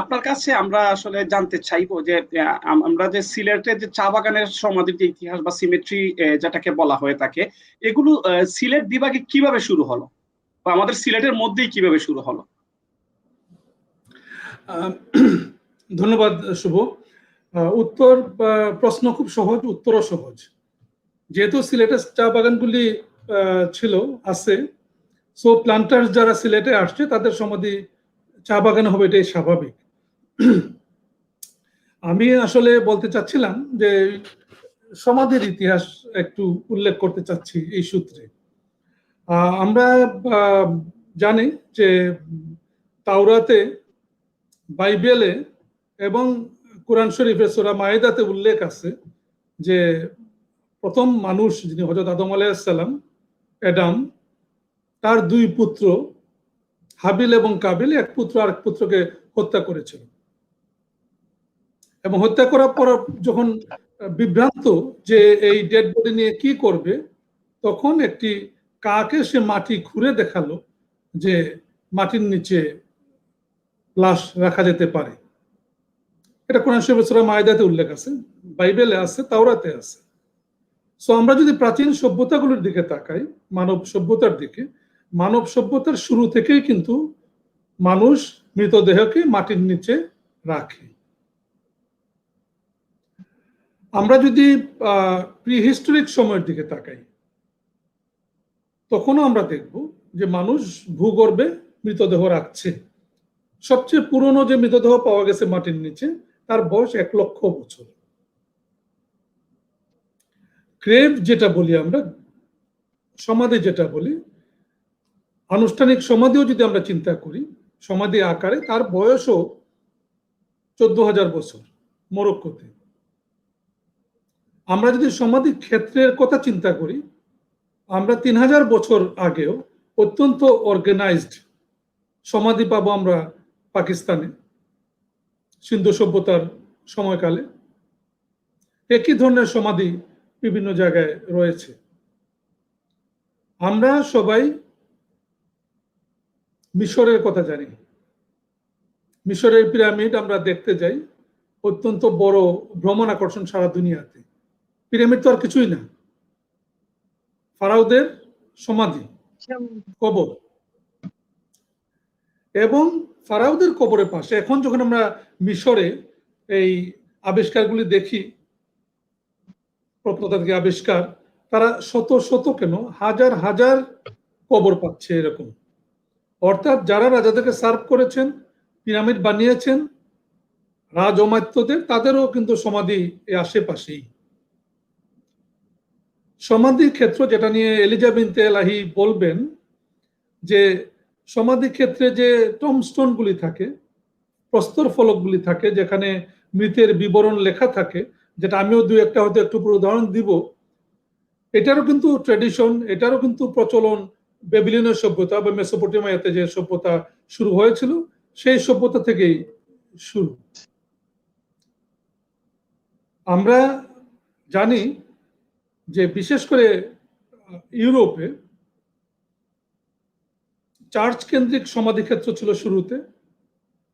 আপনার কাছে আমরা আসলে জানতে চাইবো যে আমরা যে সিলেটের যে চা বাগানের সমাধির যে ইতিহাস বা সিমেট্রি যেটাকে বলা হয়ে থাকে, এগুলো সিলেট বিভাগে কিভাবে শুরু হলো বা আমাদের সিলেটের মধ্যেই কিভাবে শুরু হলো? আহ, ধন্যবাদ শুভ। উত্তর প্রশ্ন খুব সহজ, উত্তরও সহজ। যেহেতু সিলেটের চা বাগানগুলি ছিল, আছে, সো প্লান্টার্স যারা সিলেটে আসছে তাদের সমাধি চা বাগানে হবে, এটাই স্বাভাবিক। আমি আসলে বলতে চাচ্ছিলাম যে সমাধির ইতিহাস একটু উল্লেখ করতে চাচ্ছি এই সূত্রে। আমরা জানি যে তাওরাতে, বাইবেলে এবং কোরআন শরীফে সূরা মায়েদাতে উল্লেখ আছে যে প্রথম মানুষ যিনি হযরত আদম আলাইহিস সালাম, অ্যাডাম, তার দুই পুত্র হাবিল এবং কাবিল এক পুত্র আরেক পুত্রকে হত্যা করেছিল, এবং হত্যা করার পর যখন বিভ্রান্ত যে এই ডেড বডি নিয়ে কি করবে, তখন একটি কাকে সে মাটি খুঁড়ে দেখালো যে মাটির নিচে লাশ রাখা যেতে পারে। এটা কোরআন শরীফে সূরা মায়েদাতে উল্লেখ আছে, বাইবেলে আছে, তাওরাতে আছে। সো আমরা যদি প্রাচীন সভ্যতাগুলোর দিকে তাকাই, মানব সভ্যতার দিকে, মানব সভ্যতার শুরু থেকেই কিন্তু মানুষ মৃতদেহকে মাটির নিচে রাখে। আমরা যদি প্রিহিস্টোরিক সময়ের দিকে তাকাই, তখনও আমরা দেখব যে মানুষ ভূগর্ভে মৃতদেহ রাখছে। সবচেয়ে পুরনো যে মৃতদেহ পাওয়া গেছে মাটির নিচে, তার বয়স 1,00,000 বছর। গ্রেভ যেটা বলি আমরা, সমাধি যেটা বলি, আনুষ্ঠানিক সমাধিও যদি আমরা চিন্তা করি সমাধি আকারে, তার বয়সও 14,000 বছর মরক্কোতে। আমরা যদি সমাধি ক্ষেত্রের কথা চিন্তা করি, আমরা 3,000 বছর আগেও অত্যন্ত অর্গানাইজড সমাধি পাবো আমরা পাকিস্তানে, সিন্ধু সভ্যতার সময়কালে। একই ধরনের সমাধি বিভিন্ন জায়গায় রয়েছে। আমরা সবাই মিশরের কথা জানি। মিশরের পিরামিড আমরা দেখতে যাই, অত্যন্ত বড় ভ্রমণ আকর্ষণ সারা দুনিয়াতে। পিরামিড তো আর কিছুই না, ফারাওদের সমাধি, কবর। এবং ফারাওদের কবরের পাশে এখন যখন আমরা মিশরে এই আবিষ্কারগুলি দেখি, প্রত্নতাত্ত্বিক আবিষ্কার, তারা শত শত কেন হাজার হাজার কবর পাচ্ছে এরকম। অর্থাৎ যারা রাজাদেরকে সার্ভ করেছেন, পিরামিড বানিয়েছেন, রাজ অমাত্যদের, তাদেরও কিন্তু সমাধি এই আশেপাশেই। সমাধি ক্ষেত্র যেটা নিয়ে এলিজা বিনতে এলাহি বলবেন, যে সমাধি ক্ষেত্রে যে টমস্টোন গুলি থাকে, প্রস্তর ফলকগুলি থাকে, যেখানে মৃতের বিবরণ লেখা থাকে, যেটা আমিও দুই একটা হয়তো একটু উদাহরণ দিব, এটারও কিন্তু ট্র্যাডিশন, এটারও কিন্তু প্রচলন বেবিলনীয় সভ্যতা বা মেসোপটেমিয়াতে যে সভ্যতা শুরু হয়েছিল, সেই সভ্যতা থেকেই শুরু। আমরা জানি যে বিশেষ করে ইউরোপে চার্চ কেন্দ্রিক সমাধিক্ষেত্র ছিল শুরুতে।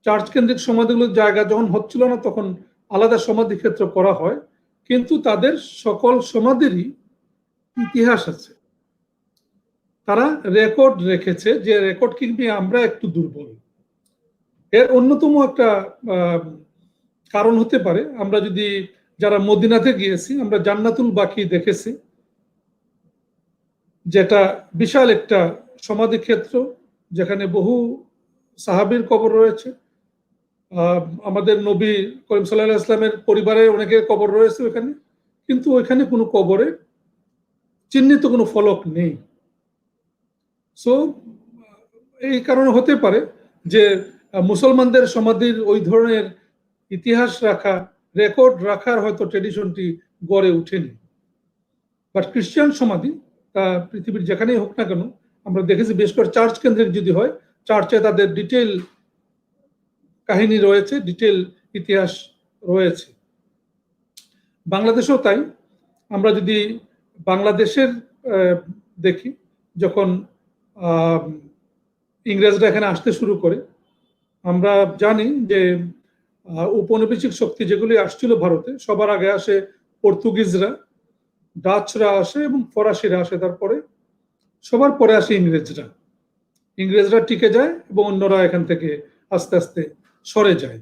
চার্চ কেন্দ্রিক সমাধিগুলোর জায়গা যখন হচ্ছিল না, তখন আলাদা সমাধিক্ষেত্র করা হয়, কিন্তু তাদের সকল সমাধিরই ইতিহাস আছে। তারা রেকর্ড রেখেছে, যে রেকর্ড কিন্তু আমরা একটু দুর্বল। এর অন্যতম একটা কারণ হতে পারে, আমরা যদি যারা মদিনাতে গিয়েছি, আমরা জান্নাতুল বাকি দেখেছি, যেটা বিশাল একটা সমাধি ক্ষেত্র, যেখানে বহু সাহাবীর কবর রয়েছে। আমাদের নবী করিম সাল্লাল্লাহু আলাইহি ওয়াসাল্লামের পরিবারের অনেকের কবর রয়েছে ওখানে, কিন্তু ওইখানে কোনো কবরে চিহ্নিত কোনো ফলক নেই। সো এই কারণে হতে পারে যে মুসলমানদের সমাধির ওই ধরনের ইতিহাস রাখা, রেকর্ড রাখার হয়তো ট্রেডিশনটি গড়ে ওঠেনি। বাট খ্রিস্টান সমাধি, তা পৃথিবীর যেখানেই হোক না কেন, আমরা দেখেছি বেশ করে চার্চ কেন্দ্রিক যদি হয়, চার্চে তাদের ডিটেইল কাহিনী রয়েছে, ডিটেইল ইতিহাস রয়েছে। বাংলাদেশেও তাই। আমরা যদি বাংলাদেশের দেখি, যখন ইংরেজরা এখানে আসতে শুরু করে, আমরা জানি যে উপনিবেশিক শক্তি যেগুলি আসছিল ভারতে, সবার আগে আসে পর্তুগিজরা, ডাচরা আসে এবং ফরাসিরা আসে, তারপরে সবার পরে আসে ইংরেজরা। ইংরেজরা টিকে যায় এবং অন্যরা এখান থেকে আস্তে আস্তে সরে যায়।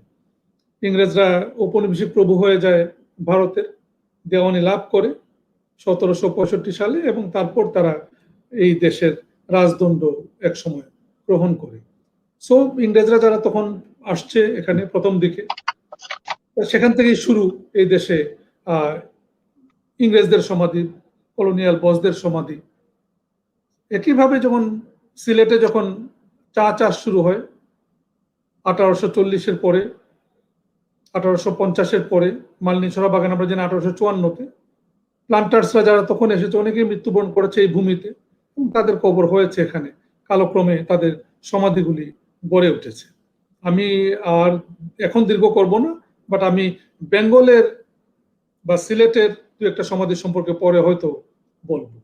ইংরেজরা ঔপনিবেশিক প্রভু হয়ে যায় ভারতের, দেওয়ানি লাভ করে 1765 সালে, এবং তারপর তারা এই দেশের রাজদণ্ড এক সময় গ্রহণ করে। সো ইংরেজরা যারা তখন আসছে এখানে প্রথম দিকে, সেখান থেকেই শুরু এই দেশে ইংরেজদের সমাধি, কলোনিয়াল বসদের সমাধি। একইভাবে যেমন সিলেটে যখন চা চাষ শুরু হয় 1840-এর পরে, 1850-এর পরে, মালনীছড়া বাগান আমরা জানি 1854-তে, প্লান্টার্সরা যারা তখন এসেছে অনেকেই মৃত্যুবরণ করেছে এই ভূমিতে, এবং তাদের কবর হয়েছে এখানে। কালক্রমে তাদের সমাধিগুলি গড়ে উঠেছে। আমি আর এখন দীর্ঘ করব না, বাট আমি বেঙ্গলের বা সিলেটের দু একটা সমাধি সম্পর্কে পরে হয়তো বলবো।